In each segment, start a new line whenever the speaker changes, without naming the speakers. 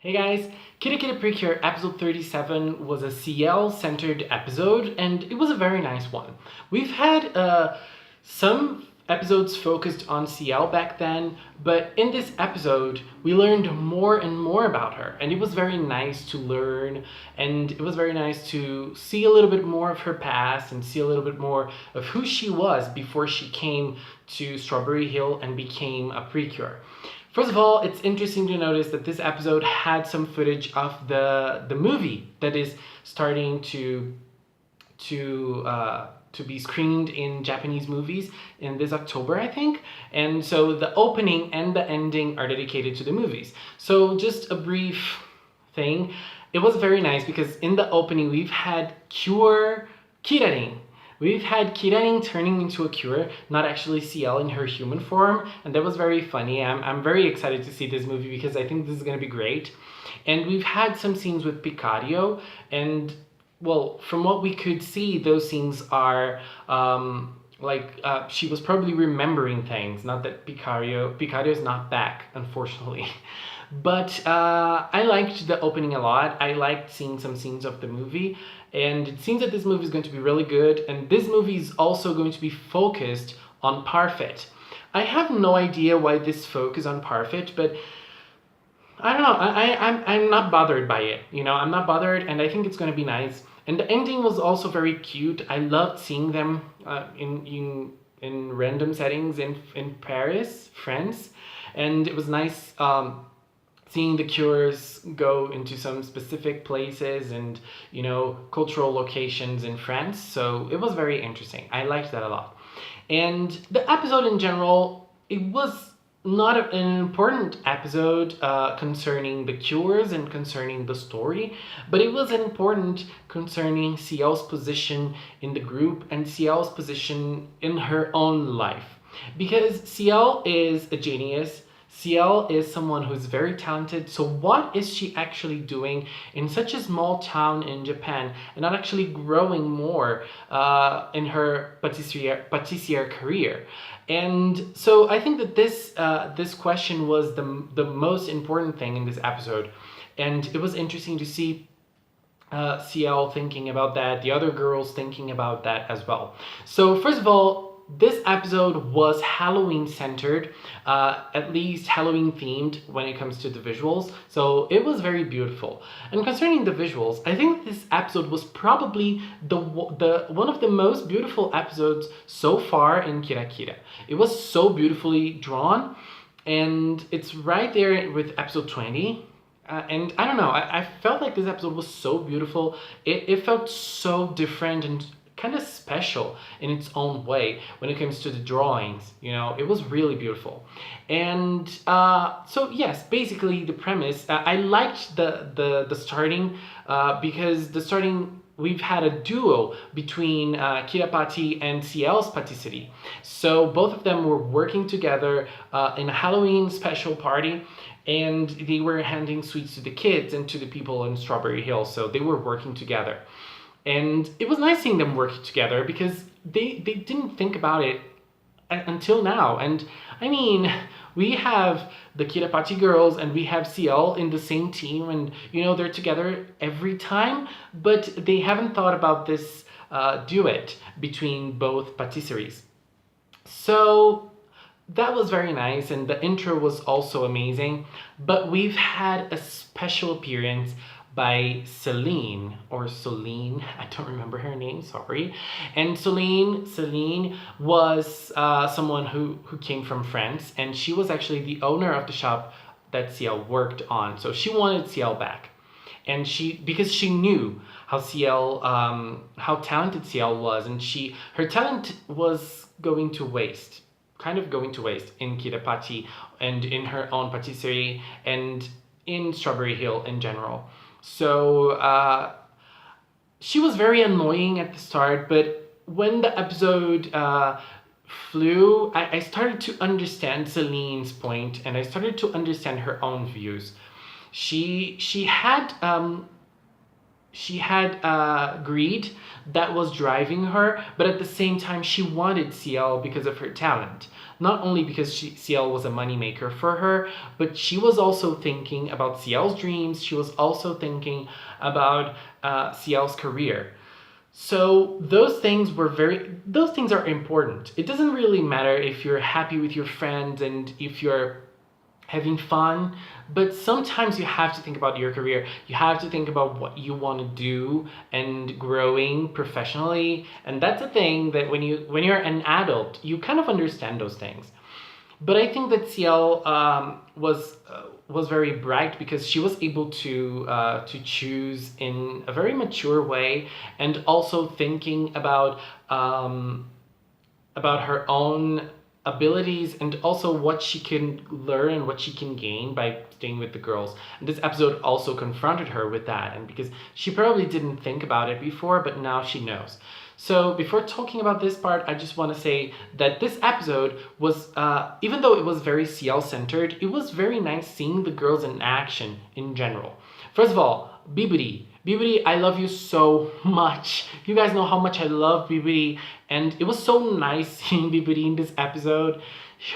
Hey guys, KIRAKIRA PRECURE episode 37 was a CL-centered episode, and it was a very nice one. We've had some episodes focused on CL back then, but in this episode, we learned more and more about her, and it was very nice to learn, and it was very nice to see a little bit more of her past and see a little bit more of who she was before she came to Strawberry Hill and became a Precure. First of all, it's interesting to notice that this episode had some footage of the movie that is starting to be screened in Japanese movies in this October, I think. And so the opening and the ending are dedicated to the movies. So just a brief thing. It was very nice because in the opening we've had Kirarin. We've had Kirarin turning into a Cure, not actually CL in her human form, and that was very funny. I'm very excited to see this movie because I think this is going to be great. And we've had some scenes with Picario, and well, from what we could see, those scenes are she was probably remembering things. Not that Picario is not back, unfortunately. But I liked the opening a lot. I liked seeing some scenes of the movie, and it seems that this movie is going to be really good, and this movie is also going to be focused on Parfait. I have no idea why this focus on Parfait, but I don't know, I'm not bothered by it, I'm not bothered, and I think it's going to be nice. And the ending was also very cute. I loved seeing them in random settings in Paris, France, and it was nice seeing the Cures go into some specific places and, cultural locations in France. So it was very interesting. I liked that a lot. And the episode in general, it was not an important episode concerning the Cures and concerning the story, but it was important concerning CL's position in the group and CL's position in her own life. Because CL is a genius. CL is someone who's very talented, so what is she actually doing in such a small town in Japan and not actually growing more in her patissiere career? And so I think that this question was the most important thing in this episode, and it was interesting to see CL thinking about that, the other girls thinking about that as well. So first of all, this episode was Halloween centered, at least Halloween themed when it comes to the visuals, so it was very beautiful. And concerning the visuals, I think this episode was probably the one of the most beautiful episodes so far in KIRAKIRA. It was so beautifully drawn, and it's right there with episode 20. And I don't know, I felt like this episode was so beautiful. It felt so different and kind of special in its own way when it comes to the drawings. It was really beautiful. And so yes, basically the premise, I liked the starting because the starting, we've had a duo between Kirapati and CL's patisserie. So both of them were working together in a Halloween special party, and they were handing sweets to the kids and to the people in Strawberry Hill, so they were working together. And it was nice seeing them work together because they didn't think about it until now. And I mean, we have the Kirapati girls and we have CL in the same team, and they're together every time, but they haven't thought about this duet between both patisseries. So that was very nice, and the intro was also amazing. But we've had a special appearance by Celine, I don't remember her name, sorry. And Celine was someone who came from France, and she was actually the owner of the shop that CL worked on. So she wanted CL back, and because she knew how talented CL was, and her talent was going to waste in Kirapati and in her own patisserie and in Strawberry Hill in general. So she was very annoying at the start, but when the episode flew, I started to understand Celine's point, and I started to understand her own views. She had greed that was driving her, but at the same time she wanted CL because of her talent. not only because CL was a moneymaker for her, but she was also thinking about CL's dreams. She was also thinking about CL's career. So those things are important. It doesn't really matter if you're happy with your friends and if you're having fun, but sometimes you have to think about your career. You have to think about what you want to do and growing professionally. And that's a thing that when you're an adult, you kind of understand those things. But I think that CL was very bright because she was able to choose in a very mature way, and also thinking about her own abilities and also what she can learn and what she can gain by staying with the girls. And this episode also confronted her with that, and because she probably didn't think about it before, but now she knows. So before talking about this part, I just want to say that this episode was, even though it was very CL-centered, it was very nice seeing the girls in action in general. First of all, Bibidi. Bibidi, I love you so much. You guys know how much I love Bibidi, and it was so nice seeing Bibidi in this episode.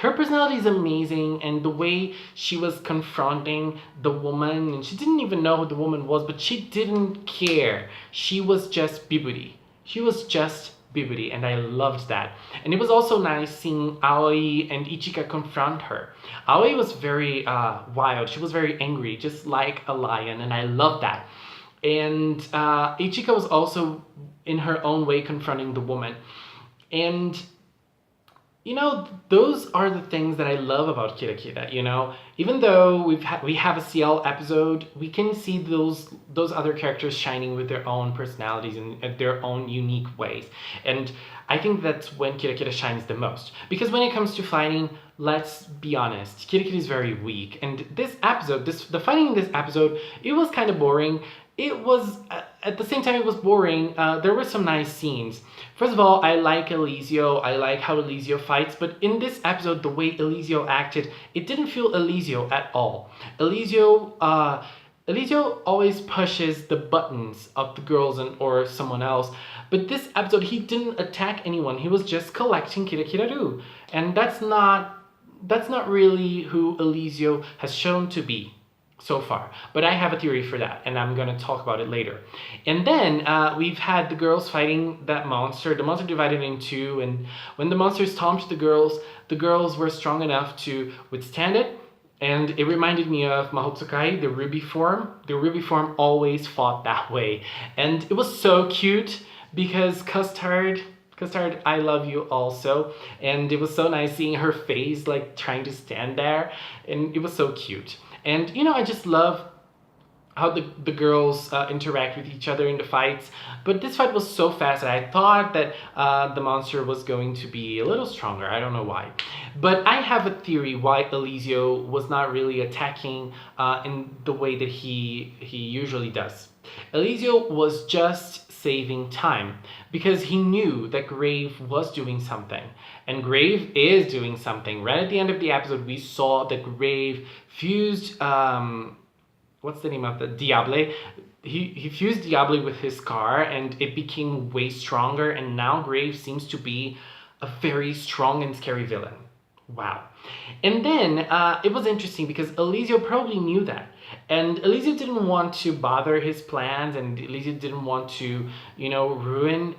Her personality is amazing, and the way she was confronting the woman, and she didn't even know who the woman was, but she didn't care. She was just Bibidi. She was just Bibidi, and I loved that. And it was also nice seeing Aoi and Ichika confront her. Aoi was very wild. She was very angry, just like a lion, and I loved that. And Ichika was also, in her own way, confronting the woman. And you know, those are the things that I love about KIRAKIRA, you know? Even though we have a CL episode, we can see those other characters shining with their own personalities and their own unique ways. And I think that's when KIRAKIRA shines the most. Because when it comes to fighting, let's be honest, KIRAKIRA is very weak. And this episode, the fighting in this episode, it was kind of boring. It was, at the same time it was boring, there were some nice scenes. First of all, I like Eliseo, I like how Eliseo fights, but in this episode, the way Eliseo acted, it didn't feel Eliseo at all. Eliseo always pushes the buttons of the girls or someone else, but this episode, he didn't attack anyone, he was just collecting Kirakiraru. And that's not really who Eliseo has shown to be so far, but I have a theory for that, and I'm gonna talk about it later. And then we've had the girls fighting that monster. The monster divided in two, and when the monster stomped the girls were strong enough to withstand it. And it reminded me of Mahotsukai, the Ruby form. The Ruby form always fought that way, and it was so cute because Custard, I love you also. And it was so nice seeing her face like trying to stand there, and it was so cute. And you know, I just love how the girls interact with each other in the fights. But this fight was so fast that I thought that the monster was going to be a little stronger. I don't know why. But I have a theory why Eliseo was not really attacking in the way that he usually does. Eliseo was just saving time because he knew that Grave was doing something. And Grave is doing something. Right at the end of the episode, we saw that Grave fused, what's the name of the Diable? He fused Diable with his car, and it became way stronger, and now Grave seems to be a very strong and scary villain. Wow. And then it was interesting because Eliseo probably knew that. And Eliseo didn't want to bother his plans, and Eliseo didn't want to, you know, ruin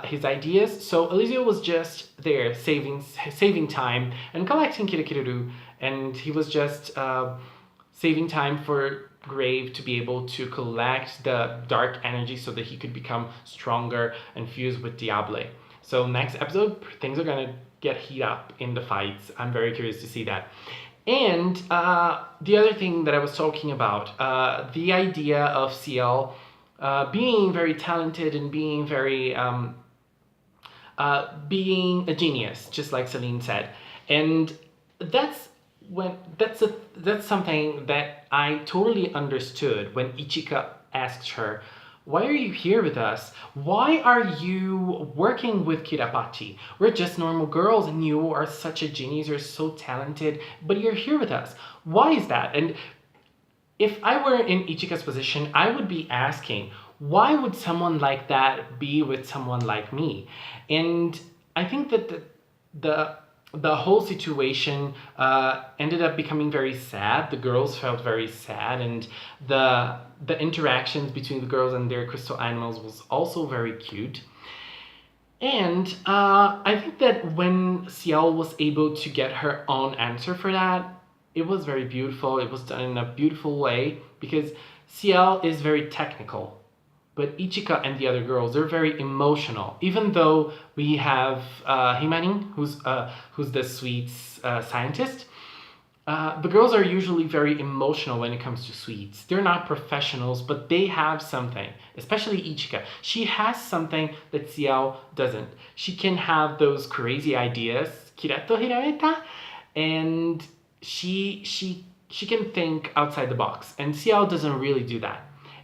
his ideas. So Eliseo was just there saving time and collecting Kirakiraru, and he was just saving time for Grave to be able to collect the dark energy so that he could become stronger and fuse with Diable. So next episode, things are gonna get heat up in the fights. I'm very curious to see that. And the other thing that I was talking about, the idea of CL being very talented and being very, being a genius, just like Celine said. And that's something that I totally understood when Ichika asked her, "Why are you here with us? Why are you working with Kirapati? We're just normal girls and you are such a genius, you're so talented, but you're here with us. Why is that?" And if I were in Ichika's position, I would be asking, why would someone like that be with someone like me? And I think that the whole situation ended up becoming very sad. The girls felt very sad, and the interactions between the girls and their crystal animals was also very cute. And I think that when Ciel was able to get her own answer for that, it was very beautiful. It was done in a beautiful way because Ciel is very technical, but Ichika and the other girls, they're very emotional. Even though we have Himani, who's the sweets scientist, the girls are usually very emotional when it comes to sweets. They're not professionals, but they have something, especially Ichika. She has something that Ciel doesn't. She can have those crazy ideas, Kirato Hirameta, and she can think outside the box. And Ciel doesn't really do that.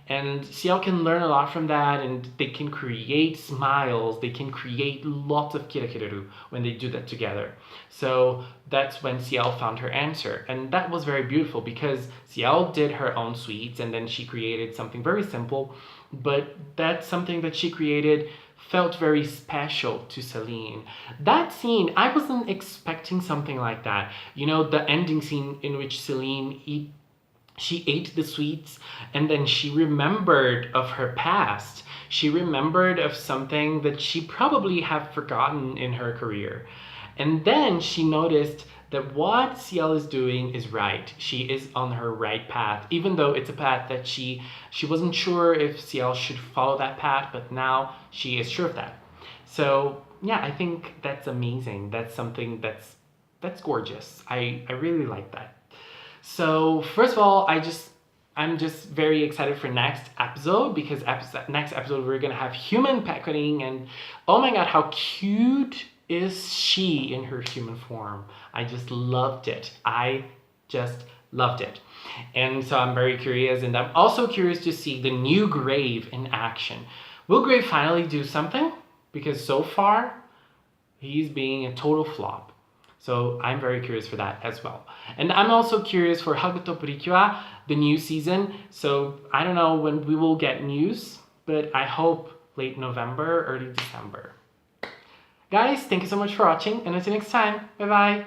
And Ciel can learn a lot from that, and they can create smiles, they can create lots of kirakiraru when they do that together. So that's when Ciel found her answer. And that was very beautiful because Ciel did her own sweets and then she created something very simple, but that something that she created felt very special to Celine. That scene, I wasn't expecting something like that. You know, the ending scene in which Celine she ate the sweets and then she remembered of her past. She remembered of something that she probably had forgotten in her career. And then she noticed that what Ciel is doing is right. She is on her right path, even though it's a path that she wasn't sure if Ciel should follow that path, but now she is sure of that. So yeah, I think that's amazing. That's something that's gorgeous. I really like that. So first of all, I'm just very excited for next episode because next episode we're gonna have human Pekoring, and oh my god, how cute is she in her human form? I just loved it. I just loved it. And so I'm very curious, and I'm also curious to see the new Grave in action. Will Grave finally do something? Because so far, he's being a total flop. So I'm very curious for that as well. And I'm also curious for Hakuto Precure, the new season. So I don't know when we will get news, but I hope late November, early December. Guys, thank you so much for watching, and until next time, bye bye!